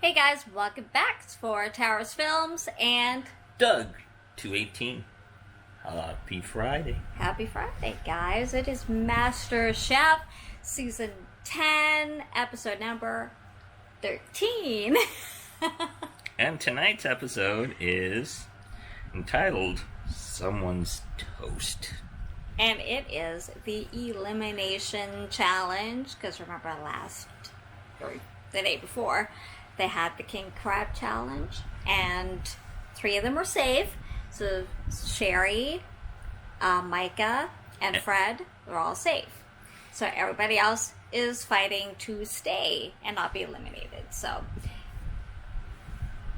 Hey guys, welcome back for Towers Films and Doug, 218. Happy Friday. Happy Friday, guys. It is Masterchef Season 10, episode number 13. And tonight's episode is entitled Someone's Toast. And it is the elimination challenge, because remember the day before, they had the King Crab challenge, and 3 of them were safe. So Sherry, Micah, and Fred were all safe. So everybody else is fighting to stay and not be eliminated. So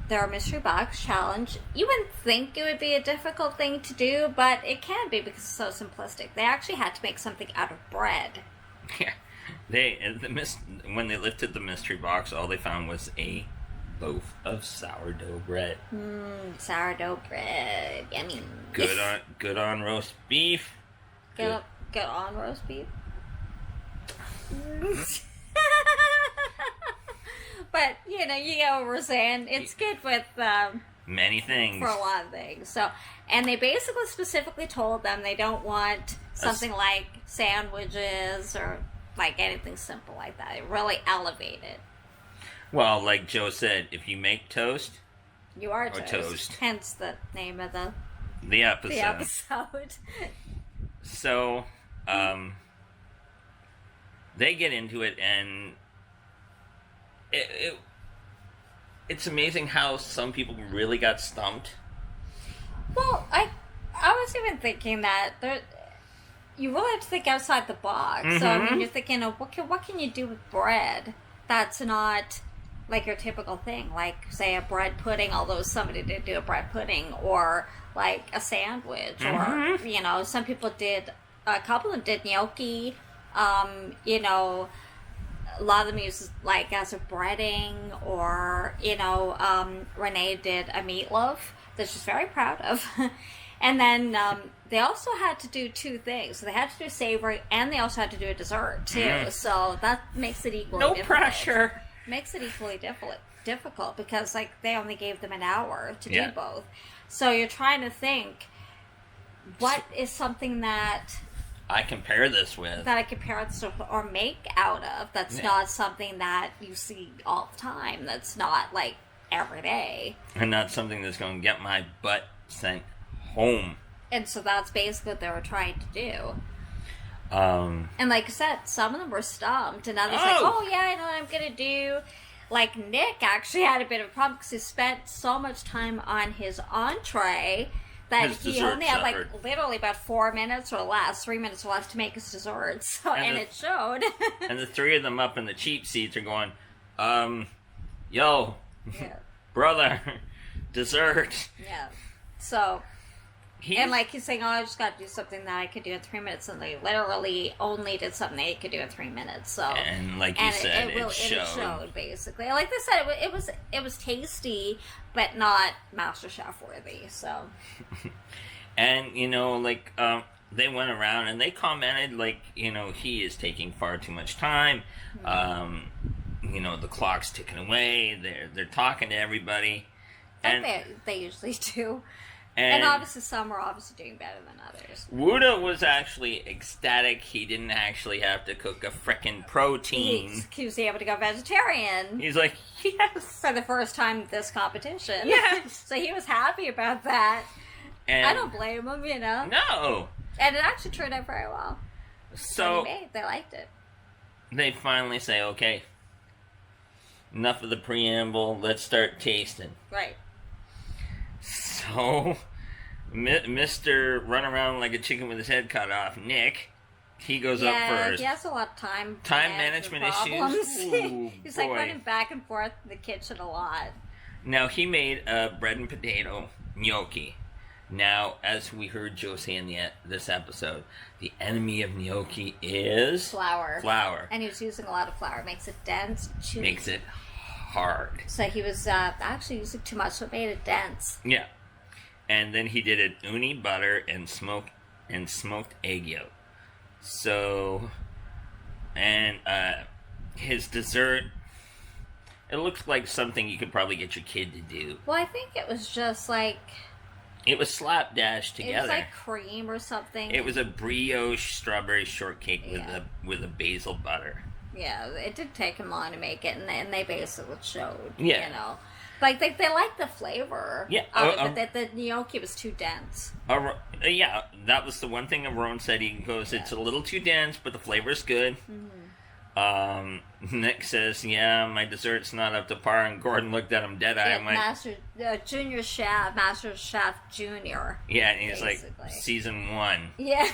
their mystery box challenge, you wouldn't think it would be a difficult thing to do, but it can be because it's so simplistic. They actually had to make something out of bread. Yeah. When they lifted the mystery box, all they found was a loaf of sourdough bread. Sourdough bread, yummy. Good on roast beef. Good on roast beef. But you get what we're saying. It's good with many things for a lot of things. So, and they basically specifically told them they don't want something like sandwiches or like anything simple like that. It really elevated. Well, like Joe said, if you make toast, you are toast. Hence the name of the episode. So, they get into it, and it's amazing how some people really got stumped. Well, I was even thinking that you really have to think outside the box. Mm-hmm. So, I mean, you're thinking, what can you do with bread that's not like your typical thing? Like, say, a bread pudding, although somebody did do a bread pudding, or like a sandwich, mm-hmm. or, some people did, a couple of them did gnocchi, a lot of them use like as a breading, or, Renee did a meatloaf that she's very proud of. And then they also had to do 2 things. So they had to do savory, and they also had to do a dessert, too. Mm. So that makes it equally difficult. No pressure. Makes it equally difficult because, like, they only gave them an hour to do both. So you're trying to think, what is something that I compare this with? That I compare this with or make out of that's not something that you see all the time. That's not, like, every day. And not something that's going to get my butt sent home. And so that's basically what they were trying to do. And like I said, some of them were stumped, and others I know what I'm going to do. Like Nick actually had a bit of a problem because he spent so much time on his entree that he only had like literally about 4 minutes or less, 3 minutes or less to make his dessert. So, and it showed. And the 3 of them up in the cheap seats are going, brother, dessert. Yeah. So, and like he's saying, I just got to do something that I could do in 3 minutes, and they literally only did something they could do in 3 minutes. So, and like you said, it showed basically. Like they said, it was tasty, but not MasterChef worthy. So, and they went around and they commented like he is taking far too much time. Mm-hmm. The clock's ticking away. They're talking to everybody, and they usually do. And obviously some are obviously doing better than others. Wuda was actually ecstatic. He didn't actually have to cook a frickin' protein. He was able to go vegetarian. He's like, yes. For the first time this competition. Yes. So he was happy about that. And I don't blame him, No. And it actually turned out very well. So they liked it. They finally say, okay, enough of the preamble. Let's start tasting. Right. So, Mr. Run Around Like a Chicken with His Head Cut Off, Nick, he goes up first. Yeah, he has a lot of time management issues. Ooh, He's like running back and forth in the kitchen a lot. Now, he made a bread and potato gnocchi. Now, as we heard Joe say in this episode, the enemy of gnocchi is flour. And he was using a lot of flour. It makes it dense, chewy. Makes it hard. So he was actually using too much, so it made it dense. Yeah. And then he did it uni butter and smoked egg yolk. So, and his dessert It looks like something you could probably get your kid to do. Well, I think it was just like... It was slapdash together. It was like cream or something. It was a brioche strawberry shortcake with a basil butter. Yeah, it did take them long to make it, and they basically showed, Yeah. you know. Like, they liked the flavor of it, but the gnocchi was too dense. Yeah, that was the one thing Aaron said. He goes, it's a little too dense, but the flavor's good. Nick says, yeah, my dessert's not up to par, and Gordon looked at him dead-eyed. Masterchef Junior. Yeah, and he's basically like, season 1. Yeah.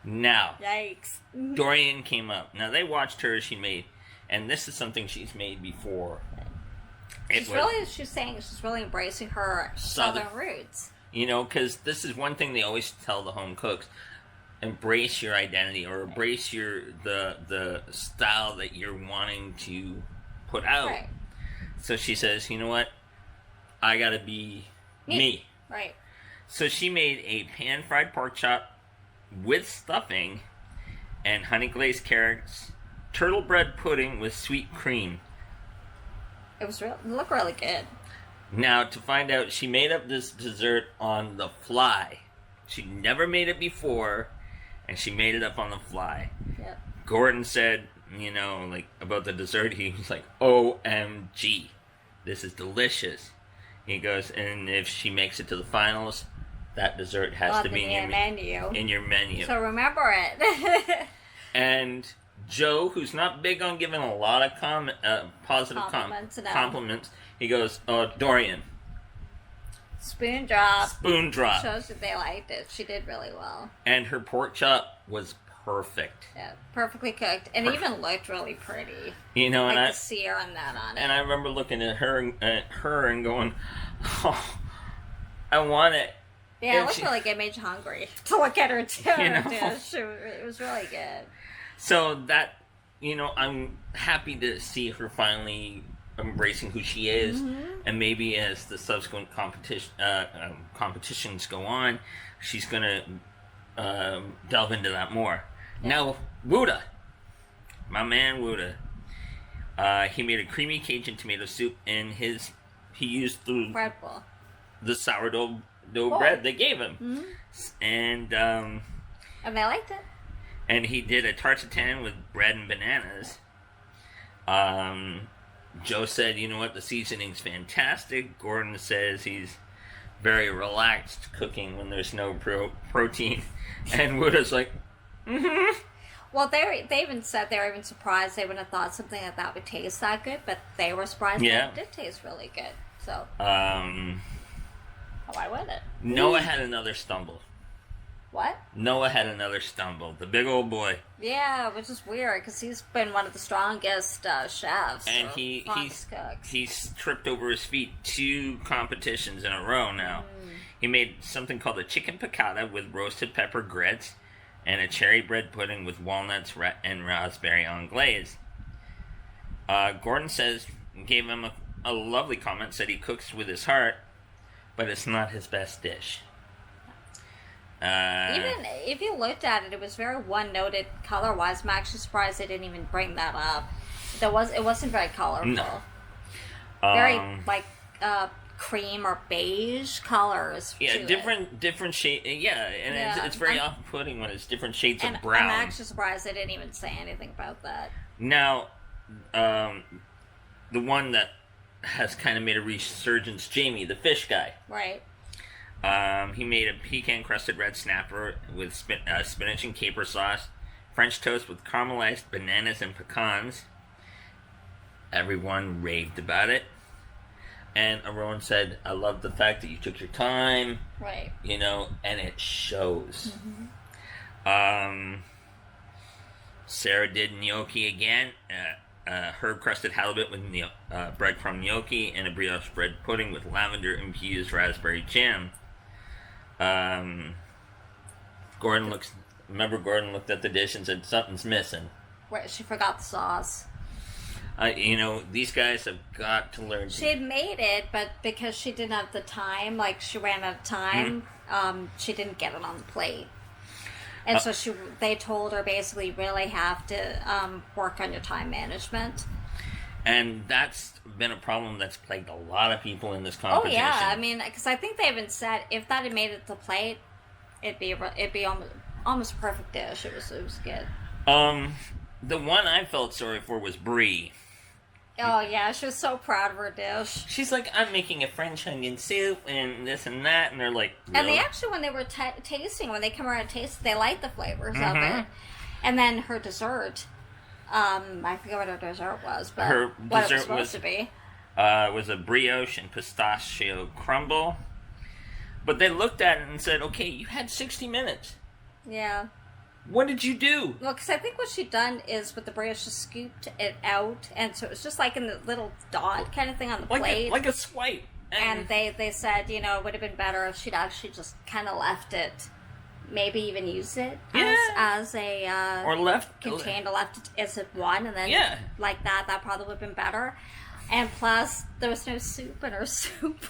Now, yikes. Dorian came up. Now, they watched her, she made, and this is something she's made before. She's really embracing her southern roots. You know, because this is one thing they always tell the home cooks. Embrace your identity, or embrace the style that you're wanting to put out. Right. So she says, you know what? I gotta be me. Right. So she made a pan-fried pork chop with stuffing and honey glazed carrots, turtle bread pudding with sweet cream. It looked really good. Now, to find out, she made up this dessert on the fly. She never made it before, and she made it up on the fly. Yep. Gordon said, you know, like, about the dessert, he was like, OMG, this is delicious. He goes, and if she makes it to the finals, that dessert has to be in your menu. So remember it. And Joe, who's not big on giving a lot of positive compliments, he goes, Dorian. Spoon drop. Spoon drop. Shows that they liked it. She did really well. And her pork chop was perfect. Yeah, perfectly cooked. And it even looked really pretty. You know, like and the sear on that on it. And I remember looking at her and going, oh, I want it. Yeah, it looked really good. It made you hungry to look at her too. You know? It was really good. So that, you know, I'm happy to see her finally embracing who she is, and maybe as the subsequent competitions go on, she's gonna delve into that more. Yeah. Now, Wuda, my man Wuda, he made a creamy Cajun tomato soup, and he used the sourdough bread they gave him, and they liked it. And he did a tartatan with bread and bananas. Joe said, you know what, the seasoning's fantastic. Gordon says he's very relaxed cooking when there's no protein. And Wuda's like, Well, they even said they were even surprised they wouldn't have thought something like that would taste that good, but they were surprised that it did taste really good. So, why would it? Noah had another stumble. What? Noah had another stumble. The big old boy. Yeah, which is weird because he's been one of the strongest chefs. And he's tripped over his feet 2 competitions in a row now. He made something called a chicken piccata with roasted pepper grits and a cherry bread pudding with walnuts and raspberry anglaise. Gordon gave him a lovely comment, said he cooks with his heart, but it's not his best dish. Even if you looked at it, it was very one-noted color-wise. I'm actually surprised they didn't even bring that up. It wasn't very colorful. No. Very cream or beige colors. Yeah, different shade. Yeah, and it's very off-putting when it's different shades of brown. I'm actually surprised they didn't even say anything about that. Now, the one that has kind of made a resurgence, Jamie, the fish guy. Right. He made a pecan-crusted red snapper with spinach and caper sauce, French toast with caramelized bananas and pecans. Everyone raved about it. And Aaron said, I love the fact that you took your time. Right. You know, and it shows. Sarah did gnocchi again. Herb-crusted halibut with breadcrumb gnocchi and a brioche bread pudding with lavender-infused raspberry jam. Gordon looked at the dish and said, something's missing. Right, she forgot the sauce. You know, these guys have got to learn. She had made it, but because she didn't have the time, like she ran out of time, she didn't get it on the plate. And so they told her basically you really have to work on your time management. And that's been a problem that's plagued a lot of people in this Oh competition. yeah, I mean, because I think they even said if that had made it to plate, it'd be almost a perfect dish. It was good. The one I felt sorry for was Brie. Oh yeah, she was so proud of her dish. She's like, I'm making a French onion soup and this and that, and they're like, really? And they actually, when they were tasting, when they come around and taste, they liked the flavors of Mm-hmm. it. And then her dessert, I forget what her dessert was, but Her what dessert it was supposed to be. was a brioche and pistachio crumble. But they looked at it and said, okay, you had 60 minutes. Yeah. What did you do? Well, because I think what she'd done is with the brioche, she scooped it out, and so it was just like in the little dot kind of thing on the plate. Like a swipe. And they said, it would have been better if she'd actually just kind of left it, maybe even use it as a or left container, left it as a one, and then like that probably would have been better. And plus, there was no soup in her soup.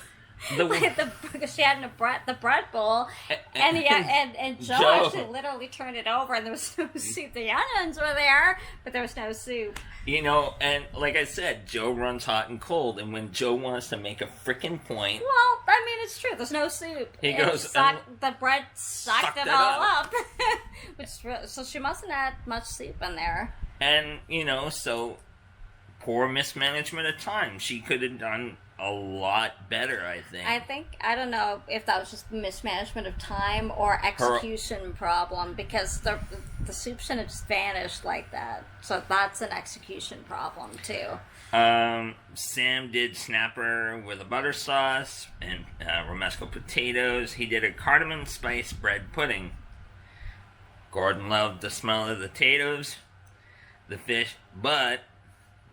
She had the bread bowl, and Joe actually literally turned it over, and there was no soup. The onions were there, but there was no soup. And like I said, Joe runs hot and cold, and when Joe wants to make a freaking point, well, I mean, it's true. There's no soup. He goes, the bread sucked it all up. So she mustn't have had much soup in there. And so poor mismanagement of time. She could have done a lot better, I think. I don't know if that was just mismanagement of time or execution problem, because the soup shouldn't have just vanished like that. So that's an execution problem too. Sam did snapper with a butter sauce and romesco potatoes. He did a cardamom spice bread pudding. Gordon loved the smell of the potatoes, the fish, but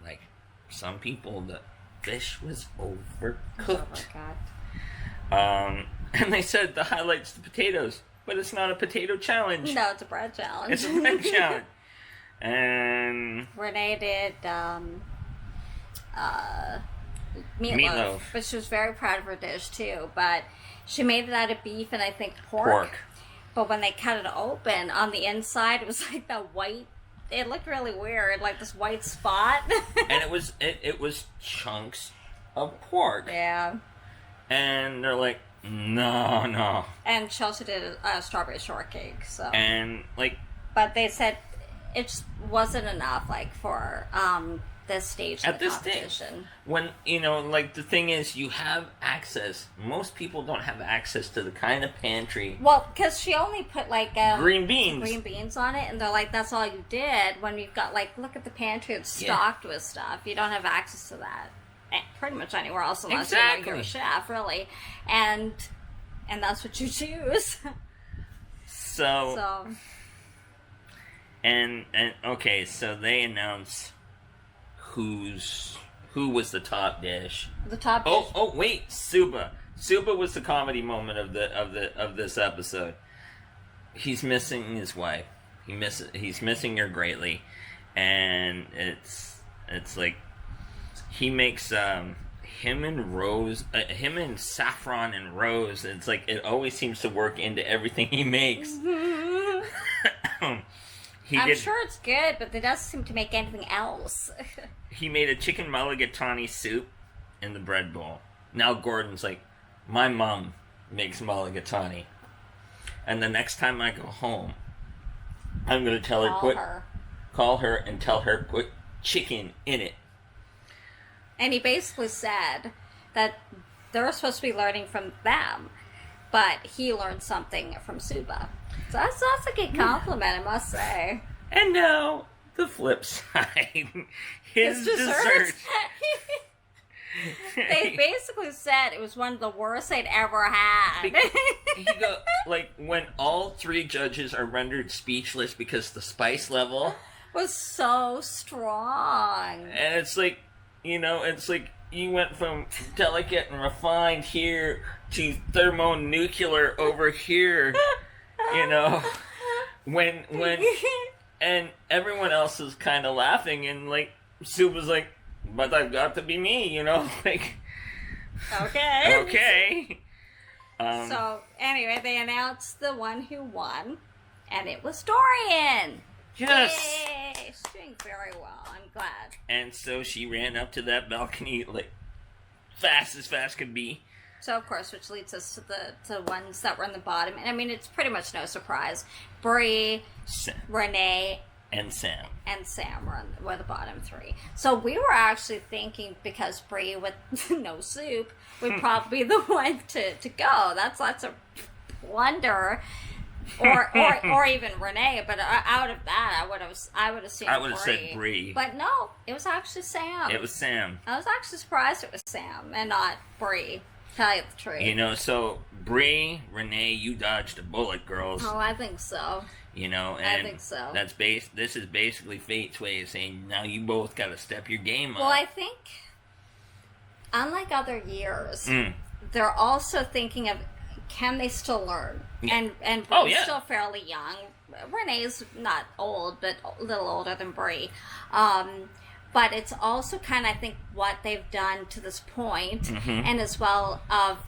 like some people, the fish was overcooked. And they said the highlight's the potatoes, but it's not a potato challenge. No, it's a bread challenge. It's a bread challenge. And Renee did meatloaf, but she was very proud of her dish too. But she made it out of beef and I think pork. But when they cut it open, on the inside, it was like that white. It looked really weird, like this white spot. And it was chunks of pork. Yeah. And they're like, no. And Chelsea did a strawberry shortcake. So. And But they said it just wasn't enough, like for this stage of the competition. Stage, when the thing is, you have access. Most people don't have access to the kind of pantry. Well, because she only put green beans on it, and they're like, that's all you did. When you've got look at the pantry, it's stocked with stuff. You don't have access to that pretty much anywhere else unless you're a chef, really. And that's what you choose. So. And okay, so they announced who was the top dish. The top dish. Oh wait, Suba. Suba was the comedy moment of this episode. He's missing his wife. He's missing her greatly, and it's like he makes him and Saffron and Rose. It's like it always seems to work into everything he makes. I'm sure it's good, but it doesn't seem to make anything else. He made a chicken mulligatawny soup in the bread bowl. Now Gordon's like, my mom makes mulligatawny. And the next time I go home, I'm going to tell her, call her and tell her put chicken in it. And he basically said that they're supposed to be learning from them, but he learned something from Suba. So that's a good compliment, I must say. And now, the flip side. His dessert. They basically said it was one of the worst they'd ever had. When all three judges are rendered speechless because the spice level was so strong. And it's like, you went from delicate and refined here to thermonuclear over here. When and everyone else is kind of laughing, and Sue was like, but I've got to be me, Okay. Okay. So anyway, they announced the one who won, and it was Dorian. Yes. Yay! She's doing very well. I'm glad. And so she ran up to that balcony like fast as fast could be. So, of course, which leads us to the ones that were in the bottom. And, I mean, it's pretty much no surprise. Brie, Renee, and Sam were the bottom three. So we were actually thinking, because Brie with no soup would probably be the one to go. That's lots of blunder. Or even Renee, but out of that, I would assume I would have said Brie. But no, it was actually Sam. It was Sam. I was actually surprised it was Sam and not Brie. Tell you the truth. You know, so Brie, Renee, you dodged a bullet, girls. Oh, I think so. You know, and I think so. This is basically Fate's way of saying now you both got to step your game up. Well, I think, unlike other years, they're also thinking of, can they still learn? Yeah. And Brie's still fairly young. Renee's not old, but a little older than Brie. But it's also kind of, I think, what they've done to this point, and as well of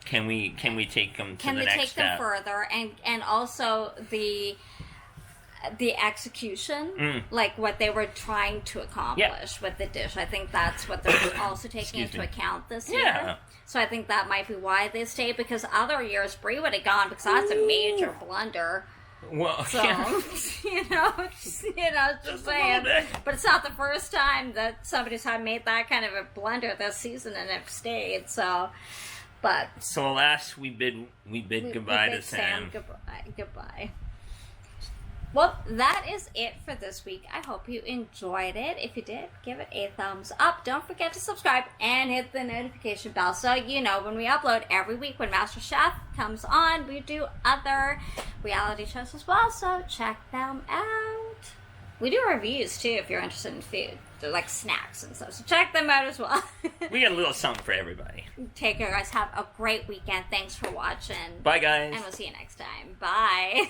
can we take them to the next step? Can they take them further, and also the execution, like what they were trying to accomplish with the dish. I think that's what they're also taking into account this year. So I think that might be why they stayed, because other years Brie would have gone, because that's a major blunder. Well, so, just saying. But it's not the first time that somebody's had made that kind of a blunder this season and have stayed. So last we bid goodbye to Sam. Goodbye. Well, that is it for this week. I hope you enjoyed it. If you did, give it a thumbs up. Don't forget to subscribe and hit the notification bell so you know when we upload every week. When Masterchef comes on, we do other reality shows as well, so check them out. We do reviews, too, if you're interested in food. They're like snacks and stuff, so check them out as well. We got a little something for everybody. Take care, guys. Have a great weekend. Thanks for watching. Bye, guys. And we'll see you next time. Bye.